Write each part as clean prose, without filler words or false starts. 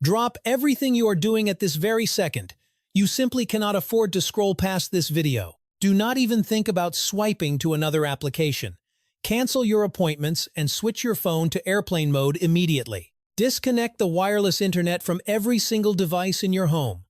Drop everything you are doing at this very second. You simply cannot afford to scroll past this video. Do not even think about swiping to another application. Cancel your appointments and switch your phone to airplane mode immediately. Disconnect the wireless internet from every single device in your home.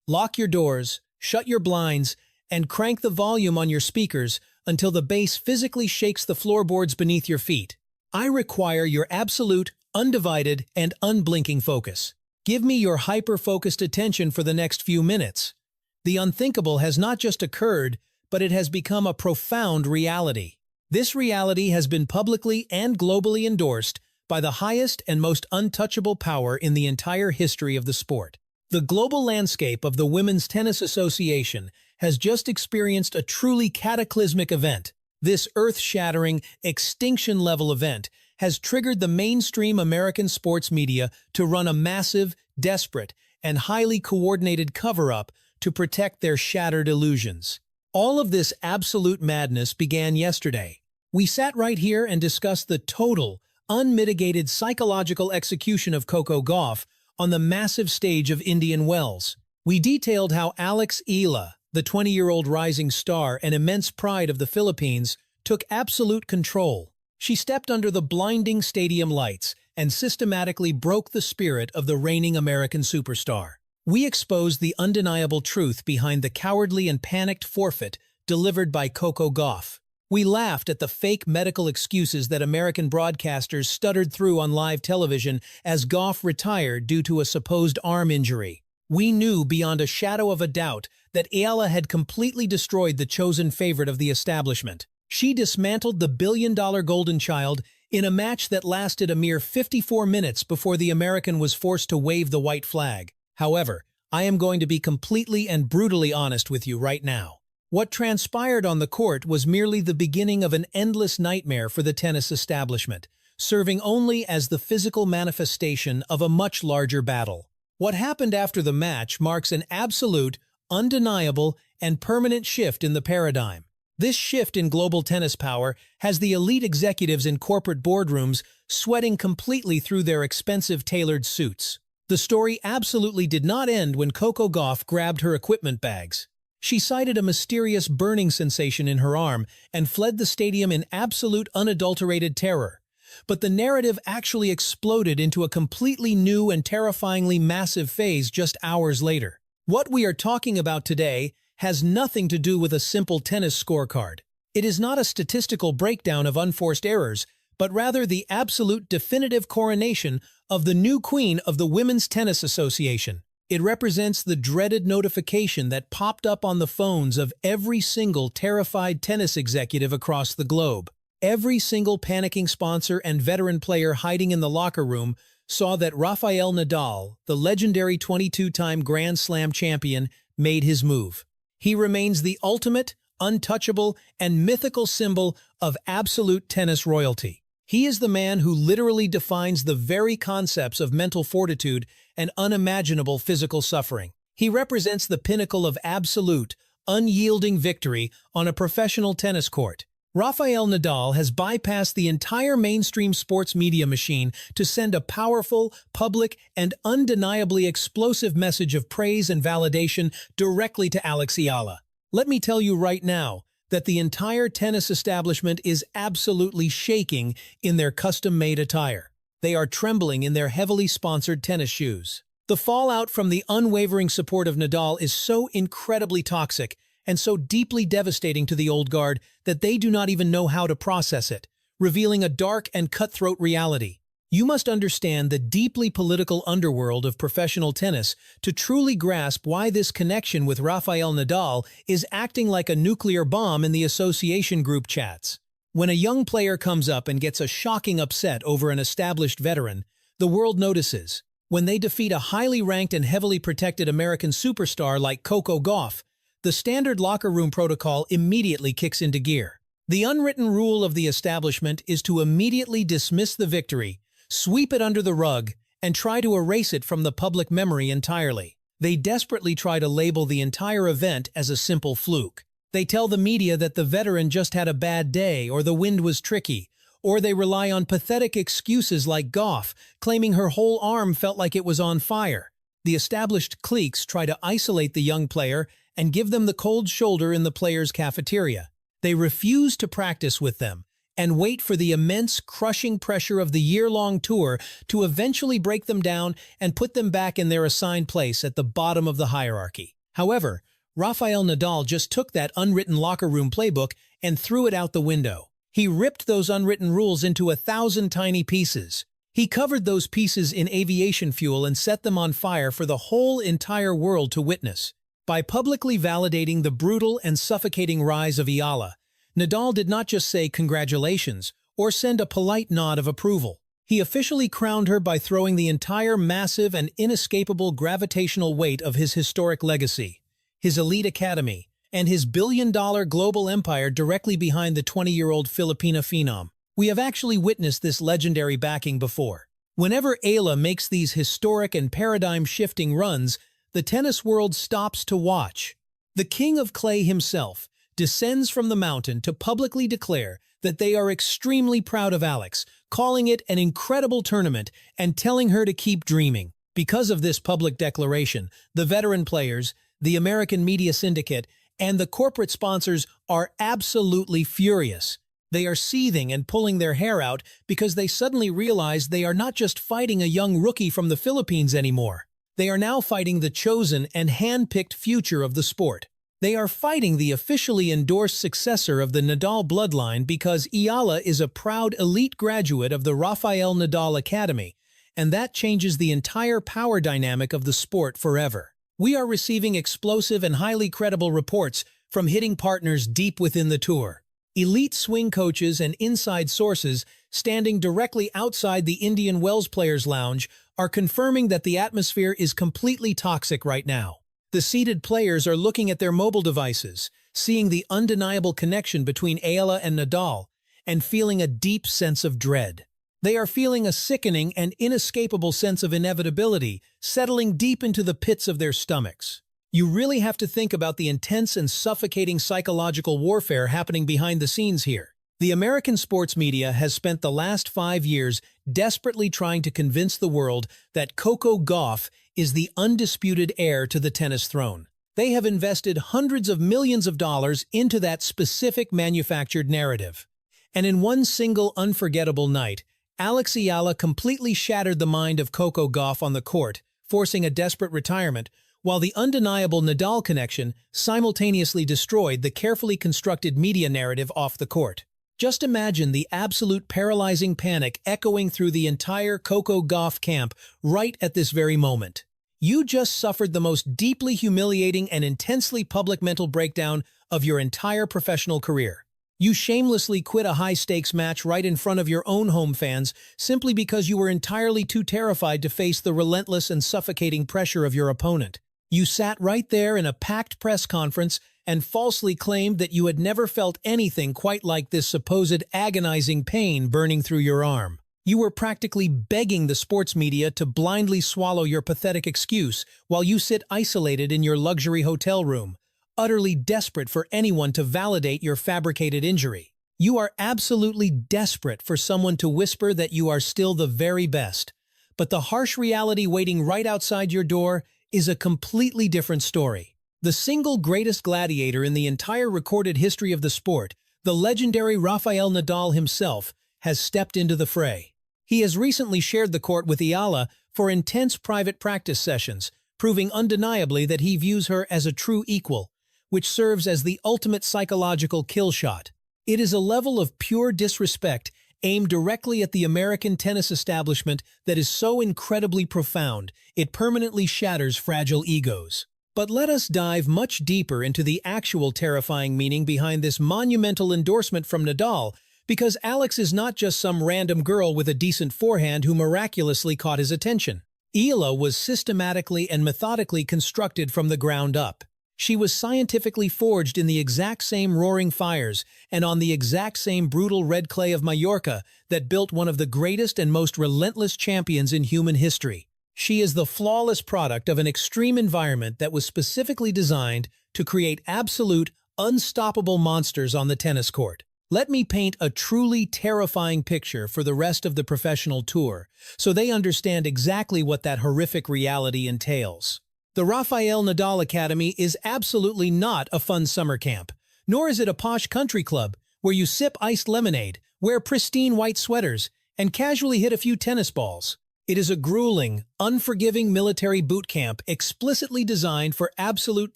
Lock your doors, shut your blinds, and crank the volume on your speakers until the bass physically shakes the floorboards beneath your feet. I require your absolute, undivided, and unblinking focus. Give me your hyper-focused attention for the next few minutes. The unthinkable has not just occurred, but it has become a profound reality. This reality has been publicly and globally endorsed by the highest and most untouchable power in the entire history of the sport. The global landscape of the Women's Tennis Association has just experienced a truly cataclysmic event. This earth-shattering, extinction-level event has triggered the mainstream American sports media to run a massive, desperate, and highly coordinated cover-up to protect their shattered illusions. All of this absolute madness began yesterday. We sat right here and discussed the total, unmitigated psychological execution of Coco Gauff on the massive stage of Indian Wells. We detailed how Eala, the 20-year-old rising star and immense pride of the Philippines, took absolute control. She stepped under the blinding stadium lights and systematically broke the spirit of the reigning American superstar. We exposed the undeniable truth behind the cowardly and panicked forfeit delivered by Coco Gauff. We laughed at the fake medical excuses that American broadcasters stuttered through on live television as Gauff retired due to a supposed arm injury. We knew beyond a shadow of a doubt that Eala had completely destroyed the chosen favorite of the establishment. She dismantled the billion-dollar golden child in a match that lasted a mere 54 minutes before the American was forced to wave the white flag. However, I am going to be completely and brutally honest with you right now. What transpired on the court was merely the beginning of an endless nightmare for the tennis establishment, serving only as the physical manifestation of a much larger battle. What happened after the match marks an absolute, undeniable, and permanent shift in the paradigm. This shift in global tennis power has the elite executives in corporate boardrooms sweating completely through their expensive tailored suits. The story absolutely did not end when Coco Gauff grabbed her equipment bags. She cited a mysterious burning sensation in her arm and fled the stadium in absolute unadulterated terror. But the narrative actually exploded into a completely new and terrifyingly massive phase just hours later. What we are talking about today has nothing to do with a simple tennis scorecard. It is not a statistical breakdown of unforced errors, but rather the absolute definitive coronation of the new queen of the Women's Tennis Association. It represents the dreaded notification that popped up on the phones of every single terrified tennis executive across the globe. Every single panicking sponsor and veteran player hiding in the locker room saw that Rafael Nadal, the legendary 22-time Grand Slam champion, made his move. He remains the ultimate, untouchable, and mythical symbol of absolute tennis royalty. He is the man who literally defines the very concepts of mental fortitude and unimaginable physical suffering. He represents the pinnacle of absolute, unyielding victory on a professional tennis court. Rafael Nadal has bypassed the entire mainstream sports media machine to send a powerful, public, and undeniably explosive message of praise and validation directly to Eala. Let me tell you right now that the entire tennis establishment is absolutely shaking in their custom-made attire. They are trembling in their heavily sponsored tennis shoes. The fallout from the unwavering support of Nadal is so incredibly toxic and so deeply devastating to the old guard that they do not even know how to process it, revealing a dark and cutthroat reality. You must understand the deeply political underworld of professional tennis to truly grasp why this connection with Rafael Nadal is acting like a nuclear bomb in the association group chats. When a young player comes up and gets a shocking upset over an established veteran, the world notices. When they defeat a highly ranked and heavily protected American superstar like Coco Gauff, the standard locker room protocol immediately kicks into gear. The unwritten rule of the establishment is to immediately dismiss the victory, sweep it under the rug, and try to erase it from the public memory entirely. They desperately try to label the entire event as a simple fluke. They tell the media that the veteran just had a bad day or the wind was tricky, Or they rely on pathetic excuses like Gauff, claiming her whole arm felt like it was on fire. The established cliques try to isolate the young player and give them the cold shoulder in the players' cafeteria. They refuse to practice with them and wait for the immense, crushing pressure of the year-long tour to eventually break them down and put them back in their assigned place at the bottom of the hierarchy. However, Rafael Nadal just took that unwritten locker room playbook and threw it out the window. He ripped those unwritten rules into 1,000 tiny pieces. He covered those pieces in aviation fuel and set them on fire for the whole entire world to witness. By publicly validating the brutal and suffocating rise of Eala, Nadal did not just say congratulations or send a polite nod of approval. He officially crowned her by throwing the entire massive and inescapable gravitational weight of his historic legacy, his elite academy, and his billion-dollar global empire directly behind the 20-year-old Filipina phenom. We have actually witnessed this legendary backing before. Whenever Eala makes these historic and paradigm-shifting runs, the tennis world stops to watch. The king of clay himself descends from the mountain to publicly declare that they are extremely proud of Alex, calling it an incredible tournament and telling her to keep dreaming. Because of this public declaration, the veteran players, the American media syndicate, and the corporate sponsors are absolutely furious. They are seething and pulling their hair out because they suddenly realize they are not just fighting a young rookie from the Philippines anymore. They are now fighting the chosen and hand-picked future of the sport. They are fighting the officially endorsed successor of the Nadal bloodline because Eala is a proud elite graduate of the Rafael Nadal Academy, and that changes the entire power dynamic of the sport forever. We are receiving explosive and highly credible reports from hitting partners deep within the tour. Elite swing coaches and inside sources standing directly outside the Indian Wells Players Lounge are confirming that the atmosphere is completely toxic right now. The seated players are looking at their mobile devices, seeing the undeniable connection between Eala and Nadal, and feeling a deep sense of dread. They are feeling a sickening and inescapable sense of inevitability settling deep into the pits of their stomachs. You really have to think about the intense and suffocating psychological warfare happening behind the scenes here. The American sports media has spent the last 5 years desperately trying to convince the world that Coco Gauff is the undisputed heir to the tennis throne. They have invested hundreds of millions of dollars into that specific manufactured narrative. And in one single unforgettable night, Alex Eala completely shattered the mind of Coco Gauff on the court, forcing a desperate retirement, while the undeniable Nadal connection simultaneously destroyed the carefully constructed media narrative off the court. Just imagine the absolute paralyzing panic echoing through the entire Coco Gauff camp right at this very moment. You just suffered the most deeply humiliating and intensely public mental breakdown of your entire professional career. You shamelessly quit a high-stakes match right in front of your own home fans simply because you were entirely too terrified to face the relentless and suffocating pressure of your opponent. You sat right there in a packed press conference and falsely claimed that you had never felt anything quite like this supposed agonizing pain burning through your arm. You were practically begging the sports media to blindly swallow your pathetic excuse while you sit isolated in your luxury hotel room, utterly desperate for anyone to validate your fabricated injury. You are absolutely desperate for someone to whisper that you are still the very best. But the harsh reality waiting right outside your door is a completely different story. The single greatest gladiator in the entire recorded history of the sport, the legendary Rafael Nadal himself, has stepped into the fray. He has recently shared the court with Eala for intense private practice sessions, proving undeniably that he views her as a true equal, which serves as the ultimate psychological kill shot. It is a level of pure disrespect aimed directly at the American tennis establishment that is so incredibly profound, it permanently shatters fragile egos. But let us dive much deeper into the actual terrifying meaning behind this monumental endorsement from Nadal, because Alex is not just some random girl with a decent forehand who miraculously caught his attention. Eala was systematically and methodically constructed from the ground up. She was scientifically forged in the exact same roaring fires and on the exact same brutal red clay of Mallorca that built one of the greatest and most relentless champions in human history. She is the flawless product of an extreme environment that was specifically designed to create absolute, unstoppable monsters on the tennis court. Let me paint a truly terrifying picture for the rest of the professional tour, so they understand exactly what that horrific reality entails. The Rafael Nadal Academy is absolutely not a fun summer camp, nor is it a posh country club where you sip iced lemonade, wear pristine white sweaters, and casually hit a few tennis balls. It is a grueling, unforgiving military boot camp explicitly designed for absolute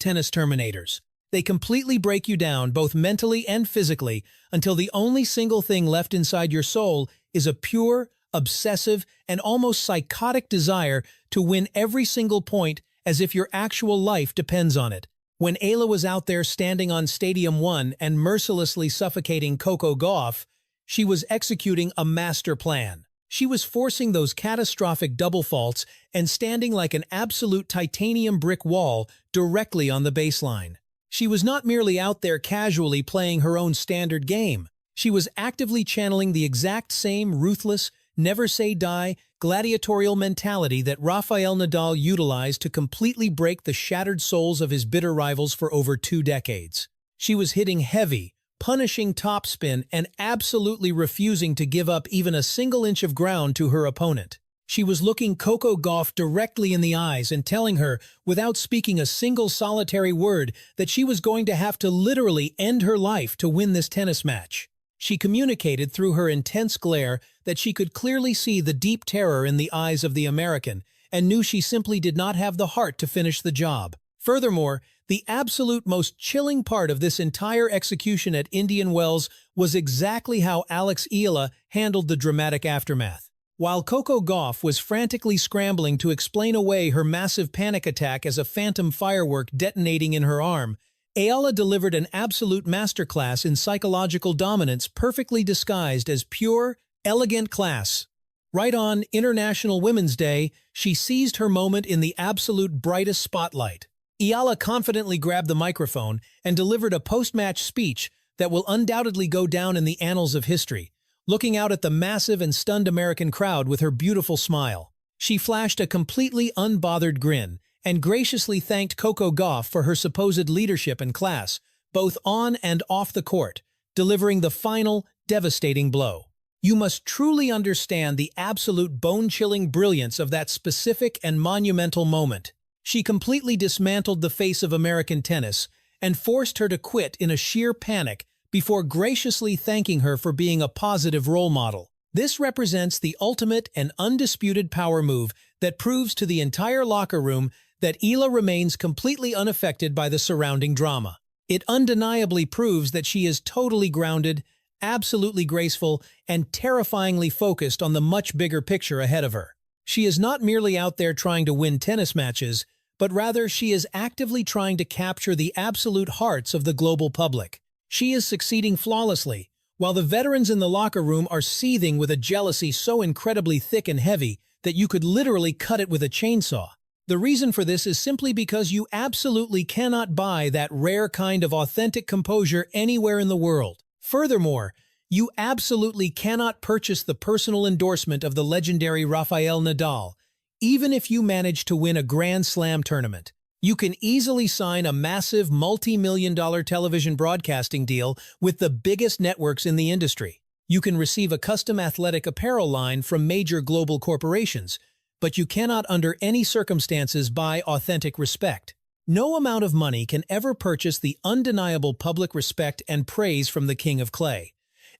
tennis terminators. They completely break you down both mentally and physically until the only single thing left inside your soul is a pure, obsessive, and almost psychotic desire to win every single point as if your actual life depends on it. When Eala was out there standing on Stadium 1 and mercilessly suffocating Coco Gauff, she was executing a master plan. She was forcing those catastrophic double faults and standing like an absolute titanium brick wall directly on the baseline. She was not merely out there casually playing her own standard game. She was actively channeling the exact same ruthless, never-say-die, gladiatorial mentality that Rafael Nadal utilized to completely break the shattered souls of his bitter rivals for over 2 decades. She was hitting heavy, punishing topspin, and absolutely refusing to give up even a single inch of ground to her opponent. She was looking Coco Gauff directly in the eyes and telling her, without speaking a single solitary word, that she was going to have to literally end her life to win this tennis match. She communicated through her intense glare that she could clearly see the deep terror in the eyes of the American and knew she simply did not have the heart to finish the job. Furthermore, the absolute most chilling part of this entire execution at Indian Wells was exactly how Eala handled the dramatic aftermath. While Coco Gauff was frantically scrambling to explain away her massive panic attack as a phantom firework detonating in her arm, Eala delivered an absolute masterclass in psychological dominance perfectly disguised as pure, elegant class. Right on International Women's Day, she seized her moment in the absolute brightest spotlight. Eala confidently grabbed the microphone and delivered a post-match speech that will undoubtedly go down in the annals of history, looking out at the massive and stunned American crowd with her beautiful smile. She flashed a completely unbothered grin and graciously thanked Coco Gauff for her supposed leadership and class, both on and off the court, delivering the final, devastating blow. You must truly understand the absolute bone-chilling brilliance of that specific and monumental moment. She completely dismantled the face of American tennis and forced her to quit in a sheer panic before graciously thanking her for being a positive role model. This represents the ultimate and undisputed power move that proves to the entire locker room that Eala remains completely unaffected by the surrounding drama. It undeniably proves that she is totally grounded, absolutely graceful, and terrifyingly focused on the much bigger picture ahead of her. She is not merely out there trying to win tennis matches, but rather she is actively trying to capture the absolute hearts of the global public. She is succeeding flawlessly, while the veterans in the locker room are seething with a jealousy so incredibly thick and heavy that you could literally cut it with a chainsaw. The reason for this is simply because you absolutely cannot buy that rare kind of authentic composure anywhere in the world. Furthermore, you absolutely cannot purchase the personal endorsement of the legendary Rafael Nadal, even if you manage to win a Grand Slam tournament. You can easily sign a massive multi-million-dollar television broadcasting deal with the biggest networks in the industry. You can receive a custom athletic apparel line from major global corporations, but you cannot under any circumstances buy authentic respect. No amount of money can ever purchase the undeniable public respect and praise from the King of Clay,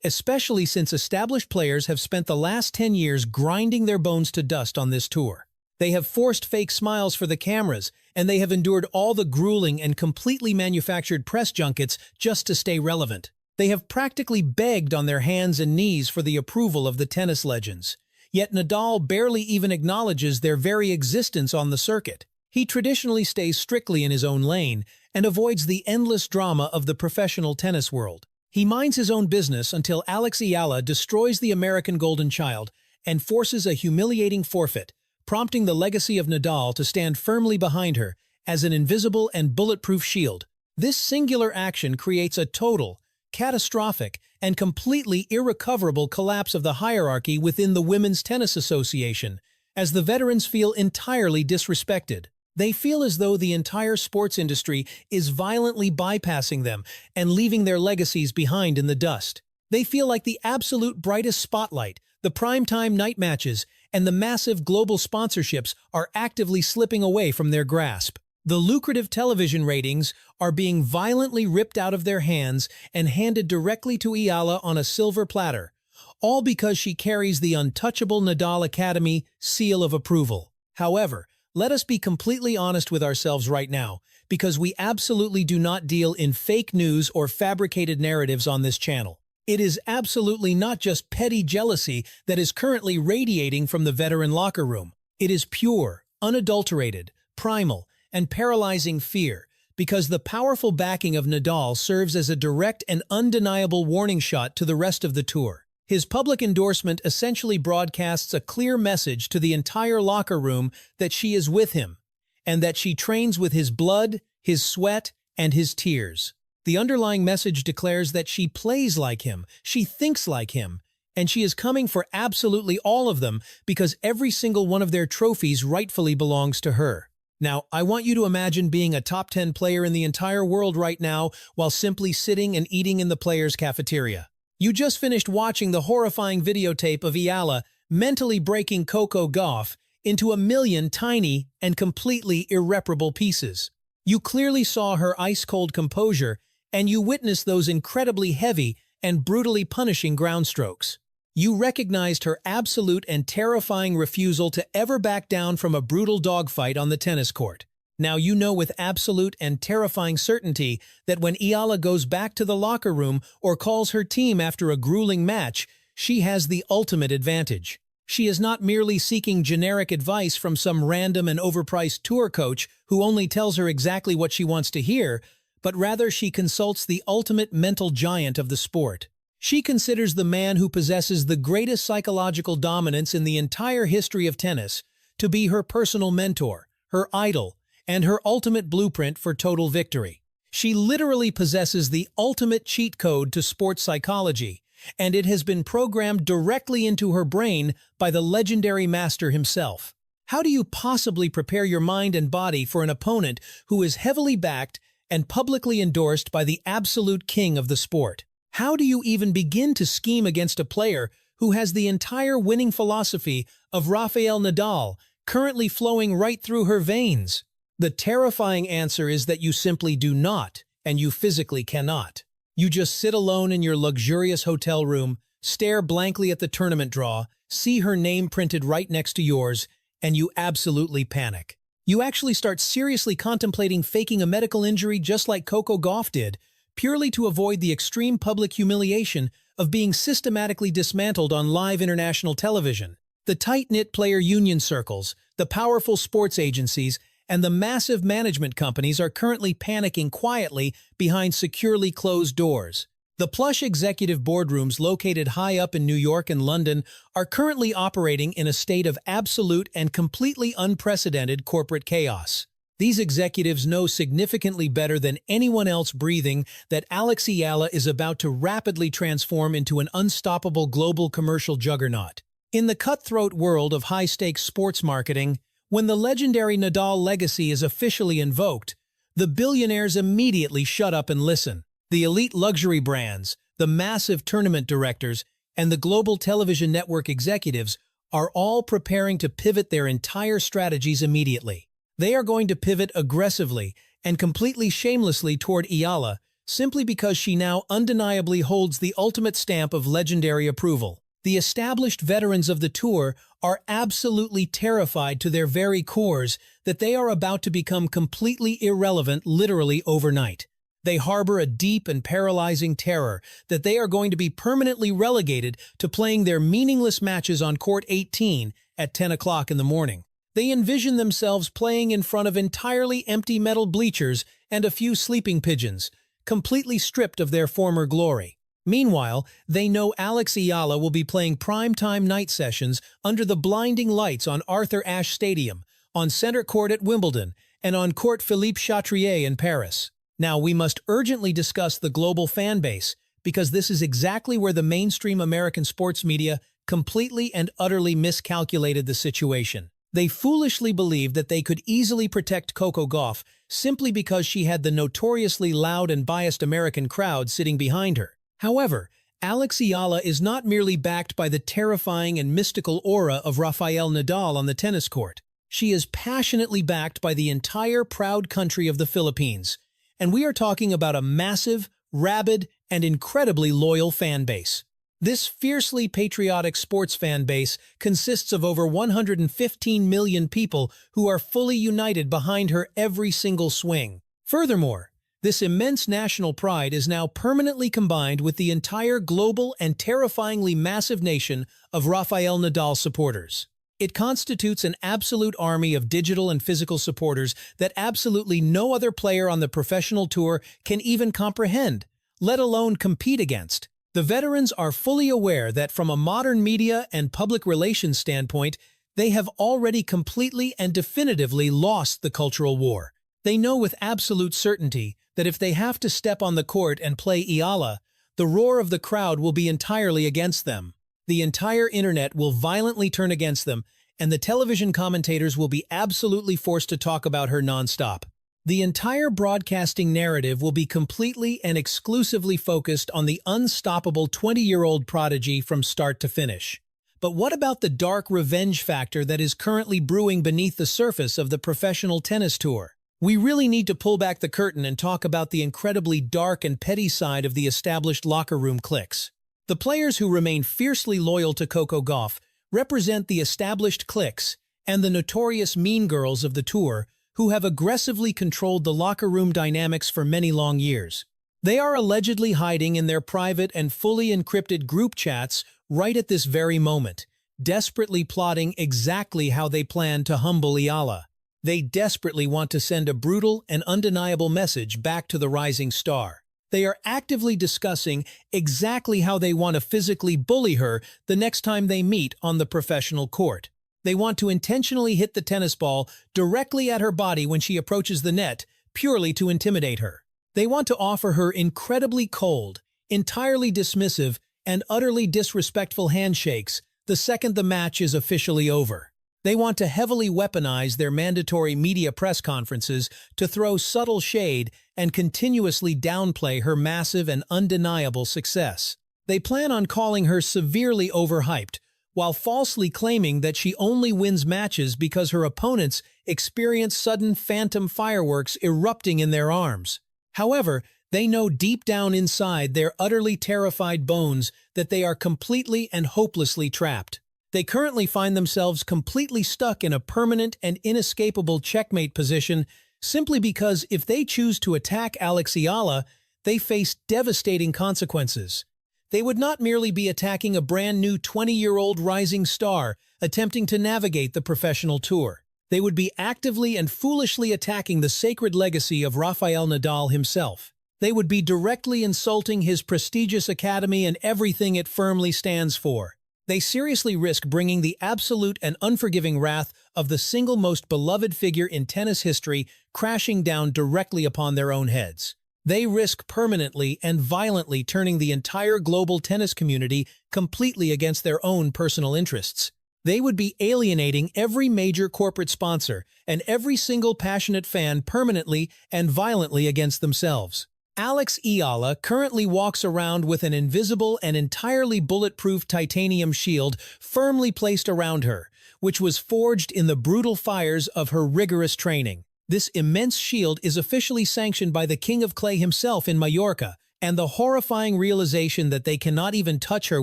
especially since established players have spent the last 10 years grinding their bones to dust on this tour. They have forced fake smiles for the cameras, and they have endured all the grueling and completely manufactured press junkets just to stay relevant. They have practically begged on their hands and knees for the approval of the tennis legends. Yet Nadal barely even acknowledges their very existence on the circuit. He traditionally stays strictly in his own lane and avoids the endless drama of the professional tennis world. He minds his own business until Eala destroys the American Golden Child and forces a humiliating forfeit, prompting the legacy of Nadal to stand firmly behind her as an invisible and bulletproof shield. This singular action creates a total, catastrophic, and completely irrecoverable collapse of the hierarchy within the Women's Tennis Association, as the veterans feel entirely disrespected. They feel as though the entire sports industry is violently bypassing them and leaving their legacies behind in the dust. They feel like the absolute brightest spotlight, the primetime night matches, and the massive global sponsorships are actively slipping away from their grasp. The lucrative television ratings are being violently ripped out of their hands and handed directly to Eala on a silver platter, all because she carries the untouchable Nadal Academy seal of approval. However, let us be completely honest with ourselves right now, because we absolutely do not deal in fake news or fabricated narratives on this channel. It is absolutely not just petty jealousy that is currently radiating from the veteran locker room. It is pure, unadulterated, primal, and paralyzing fear, because the powerful backing of Nadal serves as a direct and undeniable warning shot to the rest of the tour. His public endorsement essentially broadcasts a clear message to the entire locker room that she is with him, and that she trains with his blood, his sweat, and his tears. The underlying message declares that she plays like him, she thinks like him, and she is coming for absolutely all of them because every single one of their trophies rightfully belongs to her. Now, I want you to imagine being a top 10 player in the entire world right now while simply sitting and eating in the players' cafeteria. You just finished watching the horrifying videotape of Eala mentally breaking Coco Gauff into a million tiny and completely irreparable pieces. You clearly saw her ice-cold composure, and you witnessed those incredibly heavy and brutally punishing ground strokes. You recognized her absolute and terrifying refusal to ever back down from a brutal dogfight on the tennis court. Now you know with absolute and terrifying certainty that when Eala goes back to the locker room or calls her team after a grueling match, she has the ultimate advantage. She is not merely seeking generic advice from some random and overpriced tour coach who only tells her exactly what she wants to hear, but rather she consults the ultimate mental giant of the sport. She considers the man who possesses the greatest psychological dominance in the entire history of tennis to be her personal mentor, her idol, and her ultimate blueprint for total victory. She literally possesses the ultimate cheat code to sports psychology, and it has been programmed directly into her brain by the legendary master himself. How do you possibly prepare your mind and body for an opponent who is heavily backed and publicly endorsed by the absolute king of the sport? How do you even begin to scheme against a player who has the entire winning philosophy of Rafael Nadal currently flowing right through her veins? The terrifying answer is that you simply do not, and you physically cannot. You just sit alone in your luxurious hotel room, stare blankly at the tournament draw, see her name printed right next to yours, and you absolutely panic. You actually start seriously contemplating faking a medical injury just like Coco Gauff did, purely to avoid the extreme public humiliation of being systematically dismantled on live international television. The tight-knit player union circles, the powerful sports agencies, and the massive management companies are currently panicking quietly behind securely closed doors. The plush executive boardrooms located high up in New York and London are currently operating in a state of absolute and completely unprecedented corporate chaos. These executives know significantly better than anyone else breathing that Eala is about to rapidly transform into an unstoppable global commercial juggernaut. In the cutthroat world of high-stakes sports marketing, when the legendary Nadal legacy is officially invoked, the billionaires immediately shut up and listen. The elite luxury brands, the massive tournament directors, and the global television network executives are all preparing to pivot their entire strategies immediately. They are going to pivot aggressively and completely shamelessly toward Eala simply because she now undeniably holds the ultimate stamp of legendary approval. The established veterans of the tour are absolutely terrified to their very cores that they are about to become completely irrelevant literally overnight. They harbor a deep and paralyzing terror that they are going to be permanently relegated to playing their meaningless matches on court 18 at 10 o'clock in the morning. They envision themselves playing in front of entirely empty metal bleachers and a few sleeping pigeons, completely stripped of their former glory. Meanwhile, they know Eala will be playing prime-time night sessions under the blinding lights on Arthur Ashe Stadium, on center court at Wimbledon, and on court Philippe Chatrier in Paris. Now, we must urgently discuss the global fan base, because this is exactly where the mainstream American sports media completely and utterly miscalculated the situation. They foolishly believed that they could easily protect Coco Gauff simply because she had the notoriously loud and biased American crowd sitting behind her. However, Eala is not merely backed by the terrifying and mystical aura of Rafael Nadal on the tennis court. She is passionately backed by the entire proud country of the Philippines. And we are talking about a massive, rabid, and incredibly loyal fan base. This fiercely patriotic sports fan base consists of over 115 million people who are fully united behind her every single swing. Furthermore, this immense national pride is now permanently combined with the entire global and terrifyingly massive nation of Rafael Nadal supporters. It constitutes an absolute army of digital and physical supporters that absolutely no other player on the professional tour can even comprehend, let alone compete against. The veterans are fully aware that from a modern media and public relations standpoint, they have already completely and definitively lost the cultural war. They know with absolute certainty that if they have to step on the court and play Eala, the roar of the crowd will be entirely against them. The entire internet will violently turn against them, and the television commentators will be absolutely forced to talk about her nonstop. The entire broadcasting narrative will be completely and exclusively focused on the unstoppable 20-year-old prodigy from start to finish. But what about the dark revenge factor that is currently brewing beneath the surface of the professional tennis tour? We really need to pull back the curtain and talk about the incredibly dark and petty side of the established locker room cliques. The players who remain fiercely loyal to Coco Gauff represent the established cliques and the notorious mean girls of the tour who have aggressively controlled the locker room dynamics for many long years. They are allegedly hiding in their private and fully encrypted group chats right at this very moment, desperately plotting exactly how they plan to humble Eala. They desperately want to send a brutal and undeniable message back to the rising star. They are actively discussing exactly how they want to physically bully her the next time they meet on the professional court. They want to intentionally hit the tennis ball directly at her body when she approaches the net, purely to intimidate her. They want to offer her incredibly cold, entirely dismissive, and utterly disrespectful handshakes the second the match is officially over. They want to heavily weaponize their mandatory media press conferences to throw subtle shade and continuously downplay her massive and undeniable success. They plan on calling her severely overhyped, while falsely claiming that she only wins matches because her opponents experience sudden phantom fireworks erupting in their arms. However, they know deep down inside their utterly terrified bones that they are completely and hopelessly trapped. They currently find themselves completely stuck in a permanent and inescapable checkmate position simply because if they choose to attack Eala, they face devastating consequences. They would not merely be attacking a brand new 20-year-old rising star attempting to navigate the professional tour. They would be actively and foolishly attacking the sacred legacy of Rafael Nadal himself. They would be directly insulting his prestigious academy and everything it firmly stands for. They seriously risk bringing the absolute and unforgiving wrath of the single most beloved figure in tennis history crashing down directly upon their own heads. They risk permanently and violently turning the entire global tennis community completely against their own personal interests. They would be alienating every major corporate sponsor and every single passionate fan permanently and violently against themselves. Eala currently walks around with an invisible and entirely bulletproof titanium shield firmly placed around her, which was forged in the brutal fires of her rigorous training. This immense shield is officially sanctioned by the King of Clay himself in Mallorca, and the horrifying realization that they cannot even touch her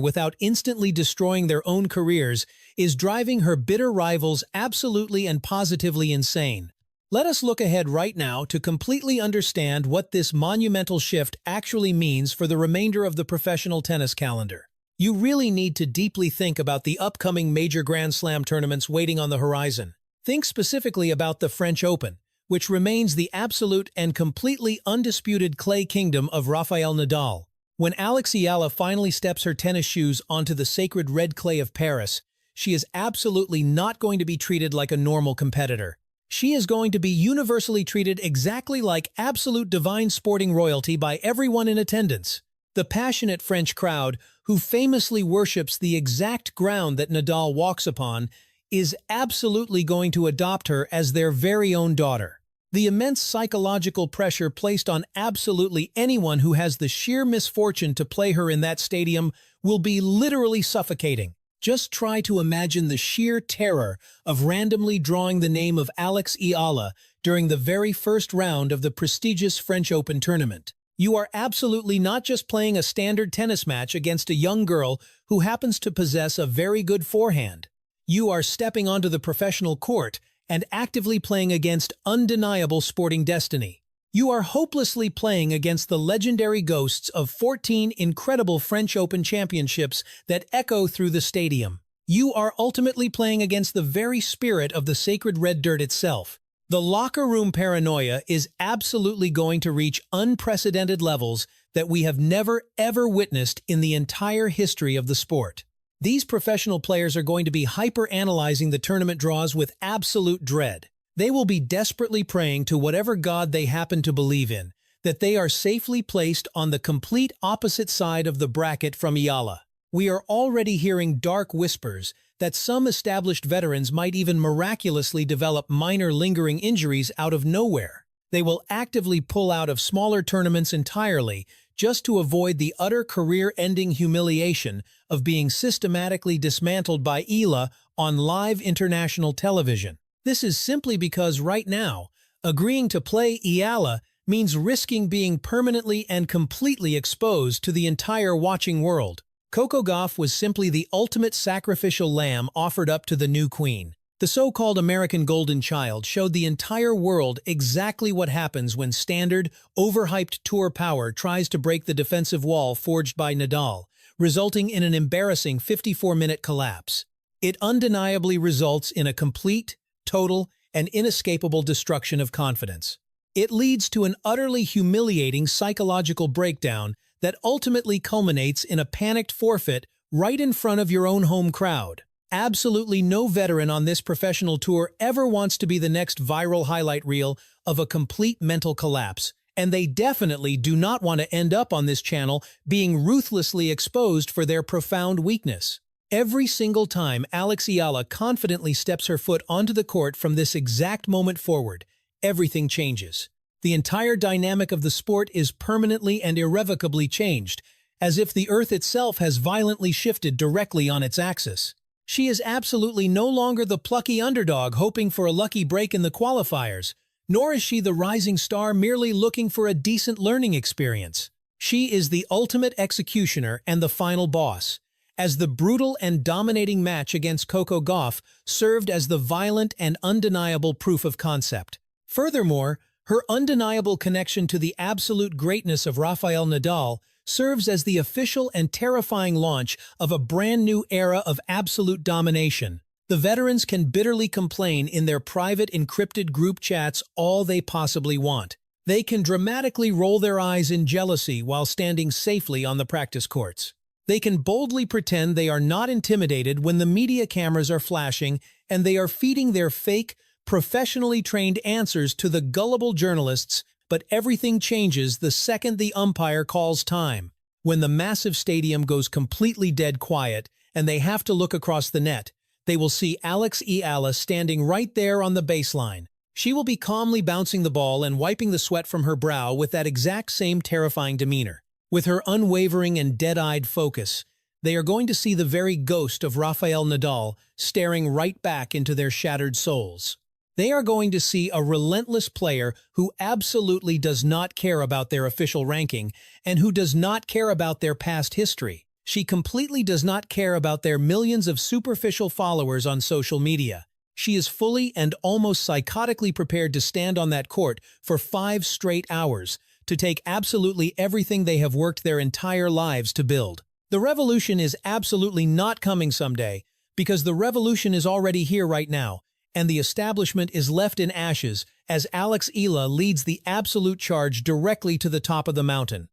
without instantly destroying their own careers is driving her bitter rivals absolutely and positively insane. Let us look ahead right now to completely understand what this monumental shift actually means for the remainder of the professional tennis calendar. You really need to deeply think about the upcoming major Grand Slam tournaments waiting on the horizon. Think specifically about the French Open, which remains the absolute and completely undisputed clay kingdom of Rafael Nadal. When Eala finally steps her tennis shoes onto the sacred red clay of Paris, she is absolutely not going to be treated like a normal competitor. She is going to be universally treated exactly like absolute divine sporting royalty by everyone in attendance. The passionate French crowd, who famously worships the exact ground that Nadal walks upon, is absolutely going to adopt her as their very own daughter. The immense psychological pressure placed on absolutely anyone who has the sheer misfortune to play her in that stadium will be literally suffocating. Just try to imagine the sheer terror of randomly drawing the name of Eala during the very first round of the prestigious French Open tournament. You are absolutely not just playing a standard tennis match against a young girl who happens to possess a very good forehand. You are stepping onto the professional court and actively playing against undeniable sporting destiny. You are hopelessly playing against the legendary ghosts of 14 incredible French Open championships that echo through the stadium. You are ultimately playing against the very spirit of the sacred red dirt itself. The locker room paranoia is absolutely going to reach unprecedented levels that we have never ever witnessed in the entire history of the sport. These professional players are going to be hyper-analyzing the tournament draws with absolute dread. They will be desperately praying to whatever god they happen to believe in, that they are safely placed on the complete opposite side of the bracket from Eala. We are already hearing dark whispers that some established veterans might even miraculously develop minor lingering injuries out of nowhere. They will actively pull out of smaller tournaments entirely just to avoid the utter career-ending humiliation of being systematically dismantled by Eala on live international television. This is simply because right now, agreeing to play Eala means risking being permanently and completely exposed to the entire watching world. Coco Gauff was simply the ultimate sacrificial lamb offered up to the new queen. The so-called American Golden Child showed the entire world exactly what happens when standard, overhyped tour power tries to break the defensive wall forged by Nadal, resulting in an embarrassing 54-minute collapse. It undeniably results in a complete, total, and inescapable destruction of confidence. It leads to an utterly humiliating psychological breakdown that ultimately culminates in a panicked forfeit right in front of your own home crowd. Absolutely no veteran on this professional tour ever wants to be the next viral highlight reel of a complete mental collapse, and they definitely do not want to end up on this channel being ruthlessly exposed for their profound weakness. Every single time Eala confidently steps her foot onto the court from this exact moment forward, everything changes. The entire dynamic of the sport is permanently and irrevocably changed, as if the earth itself has violently shifted directly on its axis. She is absolutely no longer the plucky underdog hoping for a lucky break in the qualifiers, nor is she the rising star merely looking for a decent learning experience. She is the ultimate executioner and the final boss, as the brutal and dominating match against Coco Gauff served as the violent and undeniable proof of concept. Furthermore, her undeniable connection to the absolute greatness of Rafael Nadal serves as the official and terrifying launch of a brand new era of absolute domination. The veterans can bitterly complain in their private encrypted group chats all they possibly want. They can dramatically roll their eyes in jealousy while standing safely on the practice courts. They can boldly pretend they are not intimidated when the media cameras are flashing and they are feeding their fake, professionally trained answers to the gullible journalists, but everything changes the second the umpire calls time. When the massive stadium goes completely dead quiet and they have to look across the net, they will see Eala standing right there on the baseline. She will be calmly bouncing the ball and wiping the sweat from her brow with that exact same terrifying demeanor. With her unwavering and dead-eyed focus, they are going to see the very ghost of Rafael Nadal staring right back into their shattered souls. They are going to see a relentless player who absolutely does not care about their official ranking and who does not care about their past history. She completely does not care about their millions of superficial followers on social media. She is fully and almost psychotically prepared to stand on that court for 5 straight hours, to take absolutely everything they have worked their entire lives to build. The revolution is absolutely not coming someday, because the revolution is already here right now, and the establishment is left in ashes as Eala leads the absolute charge directly to the top of the mountain.